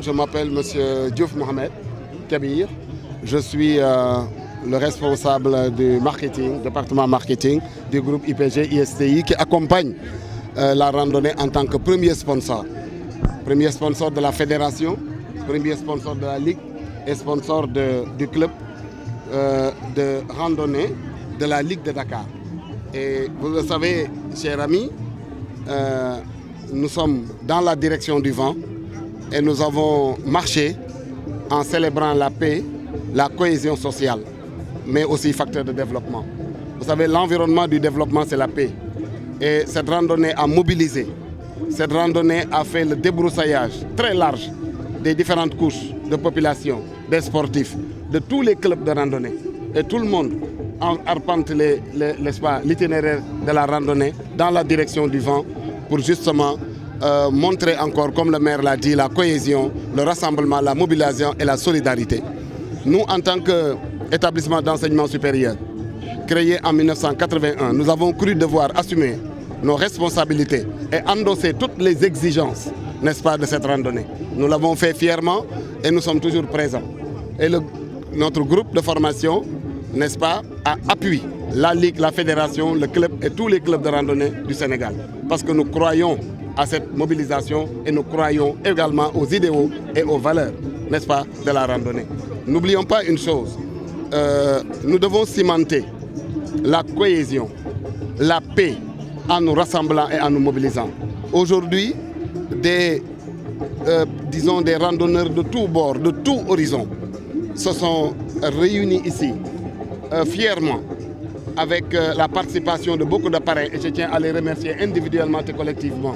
je m'appelle M. Diouf Mohamed Kabir. Je suis le responsable du marketing, département marketing du groupe IPG ISTI qui accompagne la randonnée en tant que premier sponsor. Premier sponsor de la fédération, premier sponsor de la ligue et sponsor du club de randonnée de la Ligue de Dakar. Et vous le savez, chers amis, nous sommes dans la direction du vent et nous avons marché en célébrant la paix, la cohésion sociale, mais aussi facteur de développement. Vous savez, l'environnement du développement, c'est la paix. Et cette randonnée a mobilisé, cette randonnée a fait le débroussaillage très large des différentes couches de population, des sportifs, de tous les clubs de randonnée. Et tout le monde arpente l'itinéraire de la randonnée dans la direction du vent pour justement montrer encore, comme le maire l'a dit, la cohésion, le rassemblement, la mobilisation et la solidarité. Nous, en tant qu'établissement d'enseignement supérieur, créé en 1981, nous avons cru devoir assumer nos responsabilités et endosser toutes les exigences, n'est-ce pas, de cette randonnée. Nous l'avons fait fièrement et nous sommes toujours présents. Et notre groupe de formation, n'est-ce pas, a appuyé la Ligue, la fédération, le club et tous les clubs de randonnée du Sénégal. Parce que nous croyons à cette mobilisation et nous croyons également aux idéaux et aux valeurs, n'est-ce pas, de la randonnée. N'oublions pas une chose, nous devons cimenter la cohésion, la paix en nous rassemblant et en nous mobilisant. Aujourd'hui, disons des randonneurs de tous bords, de tout horizon, se sont réunis ici fièrement avec la participation de beaucoup d'appareils et je tiens à les remercier individuellement et collectivement.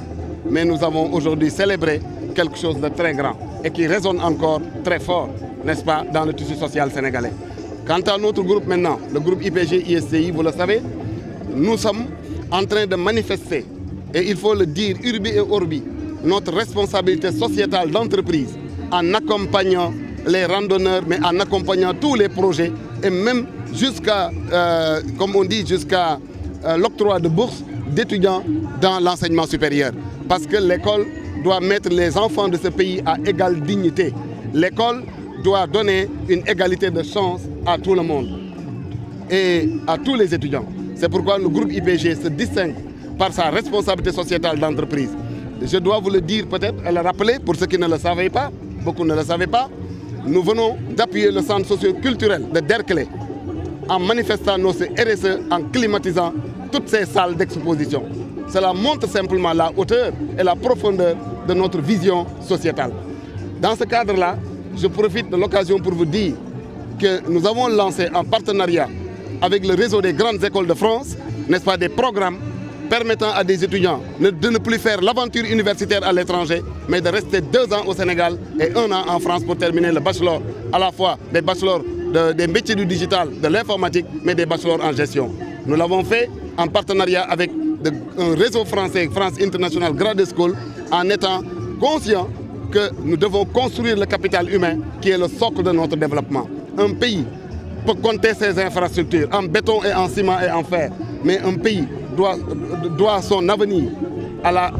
Mais nous avons aujourd'hui célébré quelque chose de très grand et qui résonne encore très fort, n'est-ce pas, dans le tissu social sénégalais. Quant à notre groupe maintenant, le groupe IPG ISTI, vous le savez, nous sommes en train de manifester, et il faut le dire urbi et orbi, notre responsabilité sociétale d'entreprise en accompagnant les randonneurs, mais en accompagnant tous les projets et même jusqu'à, comme on dit, jusqu'à l'octroi de bourses d'étudiants dans l'enseignement supérieur. Parce que l'école doit mettre les enfants de ce pays à égale dignité. L'école doit donner une égalité de chance à tout le monde et à tous les étudiants. C'est pourquoi le groupe IPG se distingue par sa responsabilité sociétale d'entreprise. Je dois vous le dire peut-être et le rappeler pour ceux qui ne le savaient pas, beaucoup ne le savaient pas. Nous venons d'appuyer le centre socio-culturel de Derklé en manifestant nos RSE, en climatisant toutes ces salles d'exposition. Cela montre simplement la hauteur et la profondeur de notre vision sociétale. Dans ce cadre-là, je profite de l'occasion pour vous dire que nous avons lancé en partenariat avec le réseau des grandes écoles de France, n'est-ce pas, des programmes permettant à des étudiants de ne plus faire l'aventure universitaire à l'étranger, mais de rester 2 ans au Sénégal et 1 an en France pour terminer le bachelor, à la fois des bachelors des métiers du digital, de l'informatique, mais des bachelors en gestion. Nous l'avons fait en partenariat avec un réseau français, France International Grade School, en étant conscient que nous devons construire le capital humain qui est le socle de notre développement. Un pays peut compter ses infrastructures en béton et en ciment et en fer, mais un pays doit son avenir à la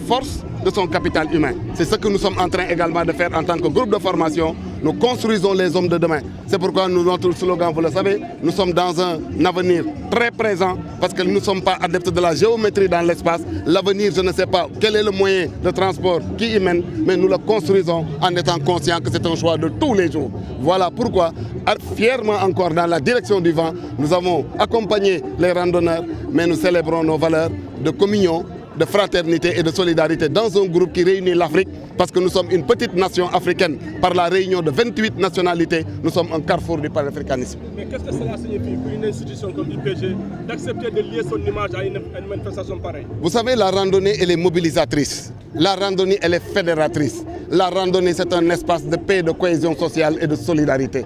force de son capital humain. C'est ce que nous sommes en train également de faire en tant que groupe de formation. Nous construisons les hommes de demain. C'est pourquoi notre slogan, vous le savez, nous sommes dans un avenir très présent parce que nous ne sommes pas adeptes de la géométrie dans l'espace. L'avenir, je ne sais pas quel est le moyen de transport qui y mène, mais nous le construisons en étant conscients que c'est un choix de tous les jours. Voilà pourquoi, fièrement encore dans la direction du vent, nous avons accompagné les randonneurs, mais nous célébrons nos valeurs de communion, de fraternité et de solidarité dans un groupe qui réunit l'Afrique parce que nous sommes une petite nation africaine par la réunion de 28 nationalités. Nous sommes un carrefour du panafricanisme. Mais qu'est-ce que cela signifie pour une institution comme l'IPG d'accepter de lier son image à une manifestation pareille? Vous savez, la randonnée, elle est mobilisatrice. La randonnée, elle est fédératrice. La randonnée, c'est un espace de paix, de cohésion sociale et de solidarité.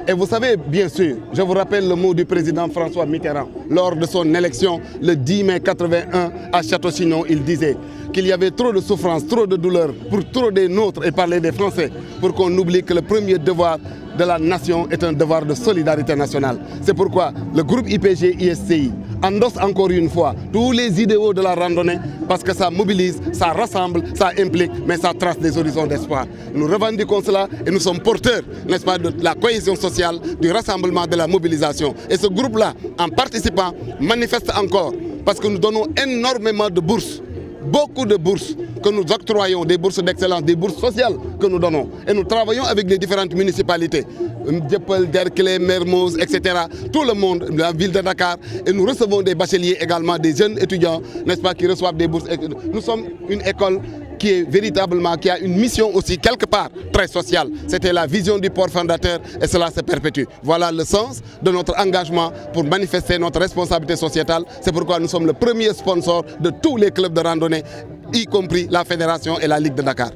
Et vous savez, bien sûr, je vous rappelle le mot du président François Mitterrand. Lors de son élection, le 10 mai 81, à Château-Chinon, il disait qu'il y avait trop de souffrance, trop de douleur pour trop des nôtres et parler des Français, pour qu'on oublie que le premier devoir de la nation est un devoir de solidarité nationale. C'est pourquoi le groupe IPG-ISCI endosse encore une fois tous les idéaux de la randonnée parce que ça mobilise, ça rassemble, ça implique, mais ça trace des horizons d'espoir. Nous revendiquons cela et nous sommes porteurs, n'est-ce pas, de la cohésion sociale, du rassemblement, de la mobilisation. Et ce groupe-là, en participant, manifeste encore parce que nous donnons énormément de bourses. Beaucoup de bourses que nous octroyons, des bourses d'excellence, des bourses sociales que nous donnons. Et nous travaillons avec les différentes municipalités, Dieuppeul, Derklé, Mermoz, etc. Tout le monde, la ville de Dakar. Et nous recevons des bacheliers également, des jeunes étudiants, n'est-ce pas, qui reçoivent des bourses. Nous sommes une école qui est véritablement, qui a une mission aussi quelque part très sociale. C'était la vision du port fondateur et cela se perpétue. Voilà le sens de notre engagement pour manifester notre responsabilité sociétale. C'est pourquoi nous sommes le premier sponsor de tous les clubs de randonnée, y compris la Fédération et la Ligue de Dakar.